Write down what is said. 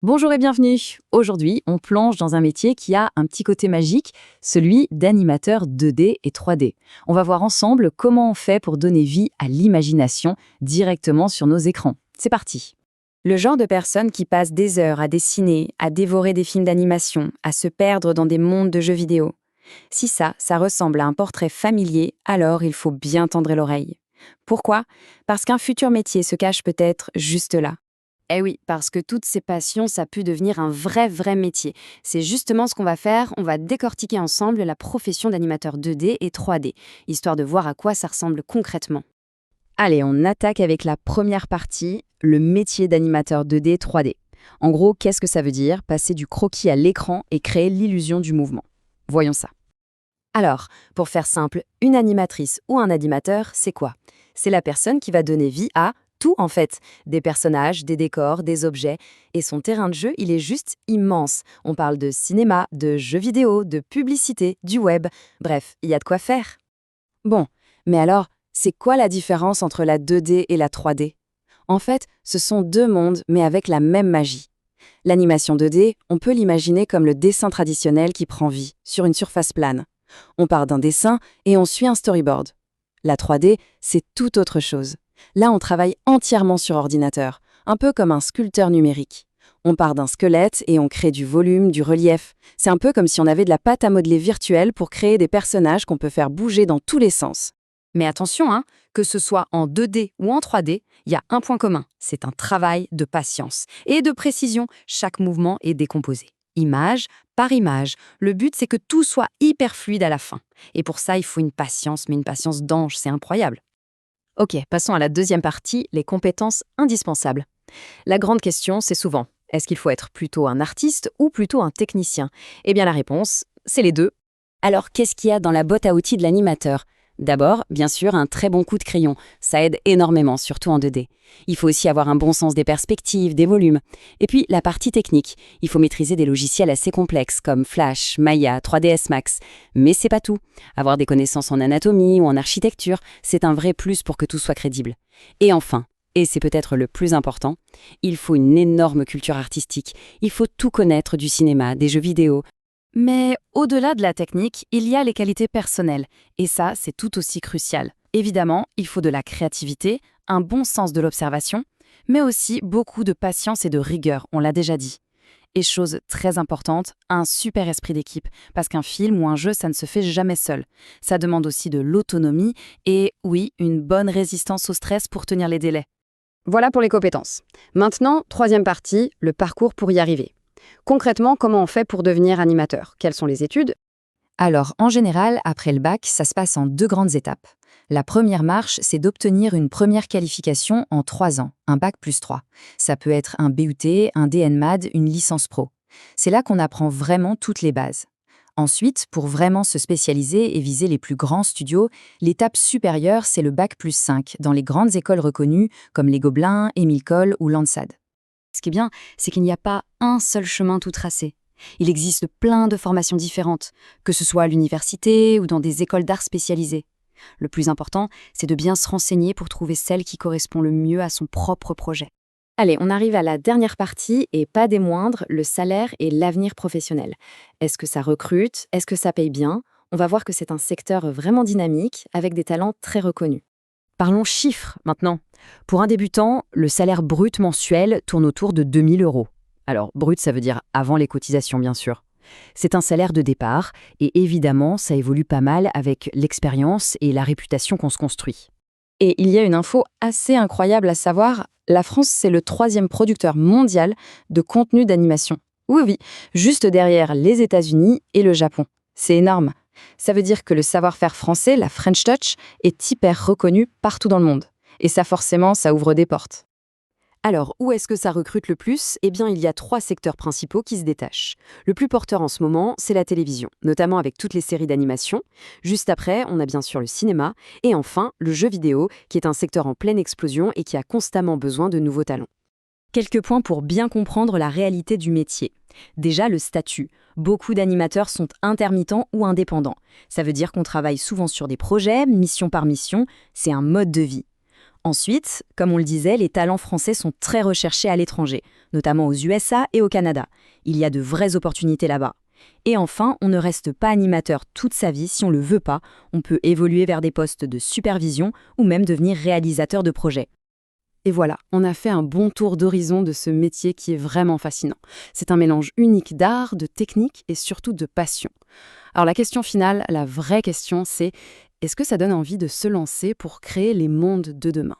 Bonjour et bienvenue. Aujourd'hui, on plonge dans un métier qui a un petit côté magique, celui d'animateur 2D et 3D. On va voir ensemble comment on fait pour donner vie à l'imagination directement sur nos écrans. C'est parti. Le genre de personne qui passe des heures à dessiner, à dévorer des films d'animation, à se perdre dans des mondes de jeux vidéo. Si ça ressemble à un portrait familier, alors il faut bien tendre l'oreille. Pourquoi? Parce qu'un futur métier se cache peut-être juste là. Eh oui, parce que toutes ces passions, ça a pu devenir un vrai métier. C'est justement ce qu'on va faire, on va décortiquer ensemble la profession d'animateur 2D et 3D, histoire de voir à quoi ça ressemble concrètement. Allez, on attaque avec la première partie, le métier d'animateur 2D 3D. En gros, qu'est-ce que ça veut dire? Passer du croquis à l'écran et créer l'illusion du mouvement. Voyons ça. Alors, pour faire simple, une animatrice ou un animateur, c'est quoi? C'est la personne qui va donner vie à tout en fait. Des personnages, des décors, des objets. Et son terrain de jeu, il est juste immense. On parle de cinéma, de jeux vidéo, de publicité, du web. Bref, il y a de quoi faire. Bon, mais alors, c'est quoi la différence entre la 2D et la 3D? En fait, ce sont deux mondes, mais avec la même magie. L'animation 2D, on peut l'imaginer comme le dessin traditionnel qui prend vie, sur une surface plane. On part d'un dessin et on suit un storyboard. La 3D, c'est tout autre chose. Là, on travaille entièrement sur ordinateur, un peu comme un sculpteur numérique. On part d'un squelette et on crée du volume, du relief. C'est un peu comme si on avait de la pâte à modeler virtuelle pour créer des personnages qu'on peut faire bouger dans tous les sens. Mais attention, que ce soit en 2D ou en 3D, il y a un point commun, c'est un travail de patience et de précision. Chaque mouvement est décomposé. Image par image. Le but, c'est que tout soit hyper fluide à la fin. Et pour ça, il faut une patience, mais une patience d'ange, c'est incroyable. Ok, passons à la deuxième partie, les compétences indispensables. La grande question, c'est souvent, est-ce qu'il faut être plutôt un artiste ou plutôt un technicien? Eh bien la réponse, c'est les deux. Alors qu'est-ce qu'il y a dans la boîte à outils de l'animateur? D'abord, bien sûr, un très bon coup de crayon. Ça aide énormément, surtout en 2D. Il faut aussi avoir un bon sens des perspectives, des volumes. Et puis, la partie technique. Il faut maîtriser des logiciels assez complexes comme Flash, Maya, 3ds Max. Mais c'est pas tout. Avoir des connaissances en anatomie ou en architecture, c'est un vrai plus pour que tout soit crédible. Et enfin, et c'est peut-être le plus important, il faut une énorme culture artistique. Il faut tout connaître du cinéma, des jeux vidéo. Mais au-delà de la technique, il y a les qualités personnelles. Et ça, c'est tout aussi crucial. Évidemment, il faut de la créativité, un bon sens de l'observation, mais aussi beaucoup de patience et de rigueur, on l'a déjà dit. Et chose très importante, un super esprit d'équipe, parce qu'un film ou un jeu, ça ne se fait jamais seul. Ça demande aussi de l'autonomie et, oui, une bonne résistance au stress pour tenir les délais. Voilà pour les compétences. Maintenant, troisième partie, le parcours pour y arriver. Concrètement, comment on fait pour devenir animateur? Quelles sont les études? Alors, en général, après le bac, ça se passe en deux grandes étapes. La première marche, c'est d'obtenir une première qualification en 3 ans, un bac plus 3. Ça peut être un BUT, un DNMAD, une licence pro. C'est là qu'on apprend vraiment toutes les bases. Ensuite, pour vraiment se spécialiser et viser les plus grands studios, l'étape supérieure, c'est le bac plus 5, dans les grandes écoles reconnues comme les Gobelins, Émile Coll ou Lansade. Ce qui est bien, c'est qu'il n'y a pas un seul chemin tout tracé. Il existe plein de formations différentes, que ce soit à l'université ou dans des écoles d'art spécialisées. Le plus important, c'est de bien se renseigner pour trouver celle qui correspond le mieux à son propre projet. Allez, on arrive à la dernière partie, et pas des moindres, le salaire et l'avenir professionnel. Est-ce que ça recrute? Est-ce que ça paye bien? On va voir que c'est un secteur vraiment dynamique, avec des talents très reconnus. Parlons chiffres maintenant. Pour un débutant, le salaire brut mensuel tourne autour de 2 000 euros. Alors, brut, ça veut dire avant les cotisations, bien sûr. C'est un salaire de départ, et évidemment, ça évolue pas mal avec l'expérience et la réputation qu'on se construit. Et il y a une info assez incroyable à savoir, la France, c'est le 3e producteur mondial de contenu d'animation. Oui, juste derrière les États-Unis et le Japon. C'est énorme. Ça veut dire que le savoir-faire français, la French Touch, est hyper reconnu partout dans le monde. Et ça, forcément, ça ouvre des portes. Alors, où est-ce que ça recrute le plus? Eh bien, il y a 3 secteurs principaux qui se détachent. Le plus porteur en ce moment, c'est la télévision, notamment avec toutes les séries d'animation. Juste après, on a bien sûr le cinéma. Et enfin, le jeu vidéo, qui est un secteur en pleine explosion et qui a constamment besoin de nouveaux talents. Quelques points pour bien comprendre la réalité du métier. Déjà, le statut. Beaucoup d'animateurs sont intermittents ou indépendants. Ça veut dire qu'on travaille souvent sur des projets, mission par mission. C'est un mode de vie. Ensuite, comme on le disait, les talents français sont très recherchés à l'étranger, notamment aux USA et au Canada. Il y a de vraies opportunités là-bas. Et enfin, on ne reste pas animateur toute sa vie si on ne le veut pas. On peut évoluer vers des postes de supervision ou même devenir réalisateur de projets. Et voilà, on a fait un bon tour d'horizon de ce métier qui est vraiment fascinant. C'est un mélange unique d'art, de technique et surtout de passion. Alors la question finale, la vraie question, c'est est-ce que ça donne envie de se lancer pour créer les mondes de demain ?